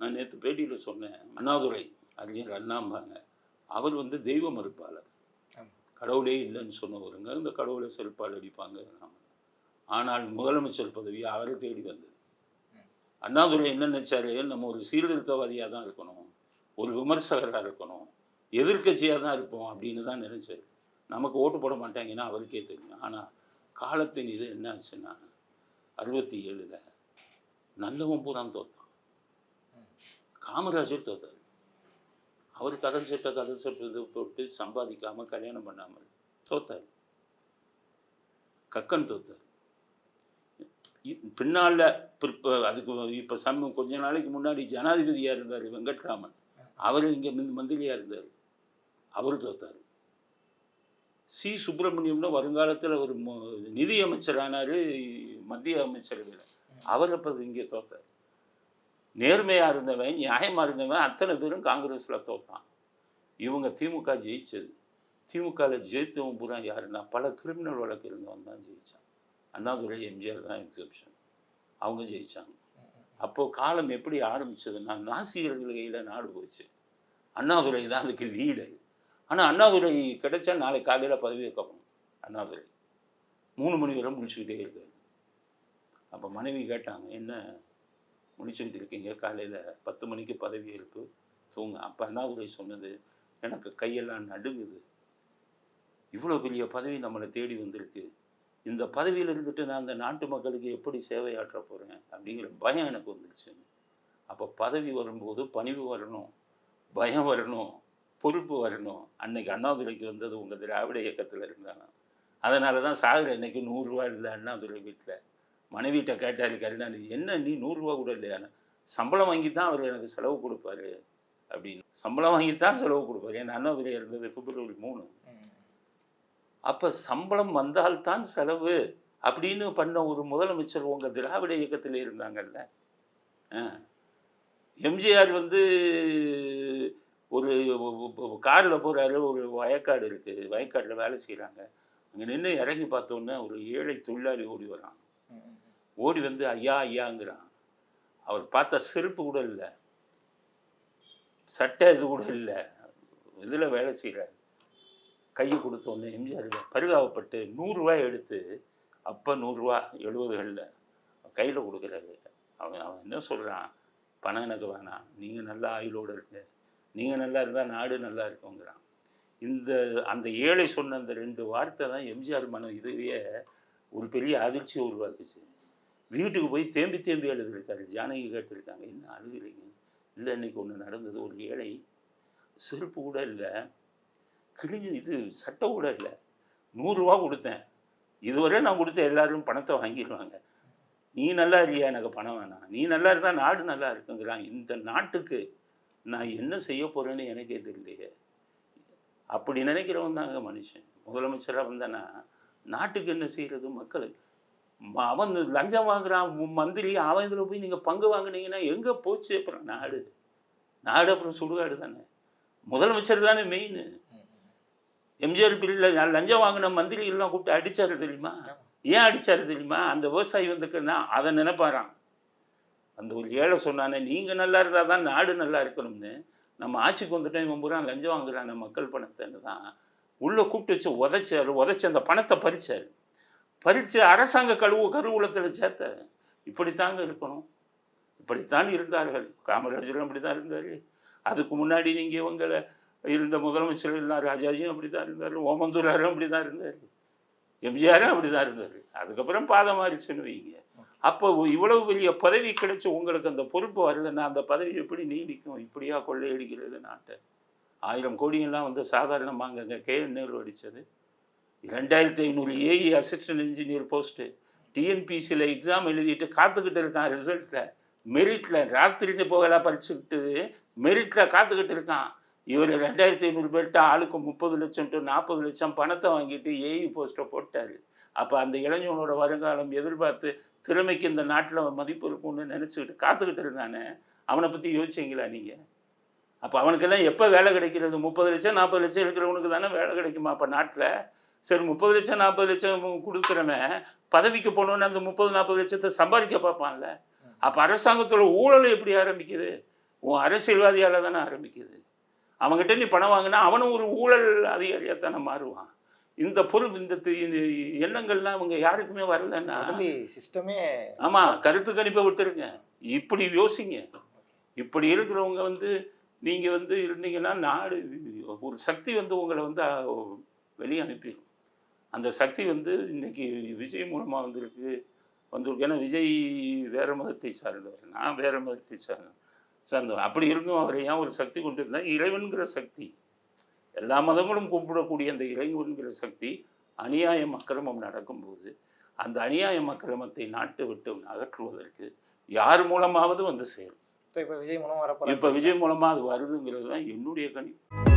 நான் நேற்று பேட்டியில் சொன்னேன், அண்ணாதுரை அறிஞர் அண்ணாம்பாங்க, அவர் வந்து தெய்வ மறுப்பாளர். கடவுளே இல்லைன்னு சொன்னவருங்க, இந்த கடவுளை செருப்பால் அடிப்பாங்க. ஆனால் முதலமைச்சர் பதவி அவரை தேடி வந்தது. அண்ணாதுரை என்ன நினைச்சாரு, நம்ம ஒரு சீர்திருத்தவாதியாக தான் இருக்கணும், ஒரு விமர்சகராக இருக்கணும், எதிர்கட்சியாக தான் இருப்போம் அப்படின்னு தான் நினைச்சாரு. நமக்கு ஓட்டு போட மாட்டாங்கன்னா அவருக்கே தெரியும். ஆனால் காலத்தின் இது என்ன ஆச்சுன்னா 67 நல்லவன் பூரா தோத்தான். காமராஜர் தோத்தார். அவர் கதல் சட்டை போட்டு சம்பாதிக்காமல் கல்யாணம் பண்ணாமல் தோத்தார். கக்கன் தோத்தார். பின்னால் அதுக்கு இப்போ கொஞ்ச நாளைக்கு முன்னாடி ஜனாதிபதியாக இருந்தார் வெங்கட்ராமன், அவர் இங்கே மந்திரியாக இருந்தார், அவர் தோத்தார். சி சுப்பிரமணியம்னு வருங்காலத்தில் ஒரு நிதி அமைச்சரானார், மத்திய அமைச்சர்கள், அவர் அப்போ இங்கே தோத்தார். நேர்மையாக இருந்தவன், நியாயமாக இருந்தவன் அத்தனை பேரும் காங்கிரஸில் தோற்றான். இவங்க திமுக ஜெயிச்சது. திமுகவில் ஜெயித்தவன் பூரா யாருன்னா பல கிரிமினல் வழக்கு இருந்தவன் தான் ஜெயித்தான். அண்ணாதுரை எம்ஜிஆர் தான் எக்ஸப்ஷன், அவங்க ஜெயித்தாங்க. அப்போது காலம் எப்படி ஆரம்பிச்சதுன்னா நாசிகர்கள் கையில் நாடு போச்சு. அண்ணாதுரை தான் அதுக்கு லீடர். ஆனால் அண்ணாதுரை கிடைச்சா நாளை காலையில் பதவி வைக்கப்படும். அண்ணாதுரை 3 மணி வரை முடிச்சுக்கிட்டே இருக்காரு. அப்போ மனைவி கேட்டாங்க, என்ன முடிச்சுக்கிட்டு இருக்கீங்க, காலையில் 10 மணிக்கு பதவி ஏற்பு தூங்க. அப்போ அண்ணாதுரை சொன்னது, எனக்கு கையெல்லாம் நடுங்குது, இவ்வளோ பெரிய பதவி நம்மளை தேடி வந்திருக்கு, இந்த பதவியில் இருந்துட்டு நான் அந்த நாட்டு மக்களுக்கு எப்படி சேவையாற்ற போகிறேன் அப்படிங்கிற பயம் எனக்கு வந்துருச்சு. அப்போ பதவி வரும்போது பணிவு வரணும், பயம் வரணும், பொறுப்பு வரணும். அன்னைக்கு அண்ணாதுரைக்கு வந்தது உங்கள் திராவிட இயக்கத்தில் இருந்தாங்க. அதனால தான் சாகுற இன்னைக்கு 100 ரூபா இல்லை அண்ணாதுரை வீட்டில். மனைவிட்ட கேட்டார் கருணாநிதி, என்ன நீ 100 ரூபா கூட இல்லையான்னு. சம்பளம் வாங்கி தான் அவர் எனக்கு செலவு கொடுப்பாரு அப்படின்னு. சம்பளம் வாங்கி தான் செலவு கொடுப்பாரு. ஏன்னா அண்ணாதுரை இருந்தது பிப்ரவரி 3. அப்போ சம்பளம் வந்தால்தான் செலவு அப்படின்னு பண்ண ஒரு முதலமைச்சர் உங்கள் திராவிட இயக்கத்தில் இருந்தாங்கல்ல. எம்ஜிஆர் வந்து ஒரு காரில் போகிறாரு, ஒரு வயக்காடு இருக்குது, வயக்காட்டில் வேலை செய்கிறாங்க. அங்கே நின்று இறங்கி பார்த்தோன்னே ஒரு ஏழை தொழிலாளி ஓடி வரான். ஓடி வந்து ஐயா ஐயாங்கிறான். அவர் பார்த்த செருப்பு கூட இல்லை, சட்டை இது கூட இல்லை, இதில் வேலை செய்கிறார். கையை கொடுத்தோன்னே எம்ஜிஆர் பரிதாபப்பட்டு 100 ரூபாய் எடுத்து, அப்போ 100 ரூபா 70களில் கையில் கொடுக்குறாரு. அவன் என்ன சொல்கிறான், பணம் எனக்கு வேணாம், நீங்கள் நல்லா ஆயுளோடு இருங்க, நீங்கள் நல்லா இருந்தால் நாடு நல்லா இருக்குங்கிறான். அந்த ஏழை சொன்ன அந்த 2 வார்த்தை தான் எம்ஜிஆர் மனம் இதுவே ஒரு பெரிய அதிர்ச்சியை உருவாக்குச்சு. வீட்டுக்கு போய் தேம்பி தேம்பி எழுதியிருக்காரு. ஜானகி கேட்டிருக்காங்க, என்ன அழுகிறீங்க? இல்லை, இன்னைக்கு ஒன்று நடந்தது, ஒரு ஏழை செருப்பு கூட இல்லை, கிழிஞ்சு இது சட்டை கூட இல்லை, 100 ரூபா கொடுத்தேன், இதுவரை நான் கொடுத்த எல்லாரும் பணத்தை வாங்கிடுவாங்க, நீ நல்லா இல்லையா, எனக்கு பணம் வேணாம், நீ நல்லா இருந்தால் நாடு நல்லா இருக்குங்கிறான். இந்த நாட்டுக்கு நான் என்ன செய்ய போகிறேன்னு எனக்கே தெரியலையே. அப்படி நினைக்கிறவன் தாங்க மனுஷன். முதலமைச்சராக வந்தானா நாட்டுக்கு என்ன செய்கிறது, மக்களுக்கு. அவன் லஞ்சம் வாங்குறான் மந்திரி, அவன் இதில் போய் நீங்கள் பங்கு வாங்கினீங்கன்னா எங்கே போச்சு அப்புறம் நாடு? அப்புறம் சுடுகாடு தானே. முதலமைச்சர் தானே மெயின். எம்ஜிஆர் பீரியடில் லஞ்சம் வாங்கின மந்திரிகள்லாம் கூப்பிட்டு அடித்தாரு தெரியுமா? ஏன் அடித்தாரு தெரியுமா? அந்த விவசாயி வந்துக்குன்னா அதை நினைப்பாரான். அந்த ஒரு ஏழை சொன்னானே, நீங்கள் நல்லா இருந்தால் தான் நாடு நல்லா இருக்கணும்னு. நம்ம ஆட்சிக்கு வந்துட்டோம், இவன் பூரா லஞ்சம் வாங்குறாங்க மக்கள் பணத்தைன்னு தான் உள்ளே கூப்பிட்டு வச்சு உதைச்சி அந்த பணத்தை பறித்து அரசாங்க கருவூலத்தில் சேர்த்த. இப்படித்தாங்க இருக்கணும், இப்படித்தான் இருந்தார்கள். காமராஜரும் அப்படி தான் இருந்தார். அதுக்கு முன்னாடி நீங்கள் இவங்களை இருந்த முதலமைச்சர்கள் ராஜாஜியும் அப்படி தான் இருந்தார், ஓமந்தூராரும் அப்படி தான் இருந்தார், எம்ஜிஆரும் அப்படி தான் இருந்தார். அதுக்கப்புறம் பாதம் மாறிச்சுன்னு வைங்க. அப்போ இவ்வளவு பெரிய பதவி கிடைச்சி உங்களுக்கு அந்த பொறுப்பு வரலைன்னா அந்த பதவி எப்படி நீடிக்கும்? இப்படியா கொள்ளையடிக்கிறது நாட்டை? 1000 கோடியெல்லாம் வந்து சாதாரணமாங்க KN நேரு அடித்தது. 2500 ஏஇ அசிஸ்டன்ட் இன்ஜினியர் போஸ்ட்டு டிஎன்பிசியில் எக்ஸாம் எழுதிட்டு காத்துக்கிட்டு இருக்கான். ரிசல்ட்டில் மெரிட்டில் ராத்திரின்னு போகலாம் பறிச்சுக்கிட்டு மெரிட்டில் காத்துக்கிட்டு இருக்கான். இவர் 2500 பேர்கிட்ட ஆளுக்கு 30 லட்சம் to 40 லட்சம் பணத்தை வாங்கிட்டு ஏஇ போஸ்ட்டை போட்டார். அப்போ அந்த இளைஞனோட வருங்காலம் எதிர்பார்த்து திறமைக்கு இந்த நாட்டில் மதிப்பு இருக்கும்னு நினச்சிக்கிட்டு காத்துக்கிட்டு இருந்தானே, அவனை பற்றி யோசிச்சிங்களா நீங்கள்? அப்போ அவனுக்கெல்லாம் எப்போ வேலை கிடைக்கிறது? 30 லட்சம் 40 லட்சம் இருக்கிறவனுக்கு தானே வேலை கிடைக்குமா அப்போ நாட்டில்? சரி, 30 லட்சம் 40 லட்சம் கொடுக்குறவன் பதவிக்கு போனோன்னு அந்த 30-40 லட்சத்தை சம்பாதிக்க பார்ப்பான்ல. அப்போ அரசாங்கத்தோட ஊழல் எப்படி ஆரம்பிக்குது? உன் அரசியல்வாதியால் தானே ஆரம்பிக்குது. அவங்ககிட்ட நீ பணம் வாங்கினா அவனும் ஒரு ஊழல் அதிகாரியாக தானே மாறுவான். இந்த பொருள் இந்த எண்ணங்கள்லாம் அவங்க யாருக்குமே வரலன்னா சிஸ்டமே. ஆமாம், கருத்து கணிப்பை விட்டுருங்க. இப்படி யோசிங்க. இப்படி இருக்கிறவங்க வந்து நீங்கள் வந்து இருந்தீங்கன்னா நாடு ஒரு சக்தி வந்து உங்களை வந்து வெளியே அனுப்பிடும். அந்த சக்தி வந்து இன்னைக்கு விஜய் மூலமாக வந்திருக்கு. ஏன்னா விஜய் வேறு மதத்தை சார்ந்தவர், நான் வேறு மதத்தை சார்ந்தவர். அப்படி இருந்தும் அவரை ஏன் ஒரு சக்தி கொண்டு இருந்தால் இறைவன்கிற சக்தி, எல்லா மதங்களும் கூப்பிடக்கூடிய அந்த இறைவன்கிற சக்தி அநியாயம் அக்கிரமம் நடக்கும்போது அந்த அநியாயம் அக்கிரமத்தை நாட்டை விட்டு அகற்றுவதற்கு யார் மூலமாவது வந்து சேரும். இப்போ விஜய் மூலமாக இப்போ விஜய் மூலமாக அது வருதுங்கிறது தான் என்னுடைய கணிப்பு.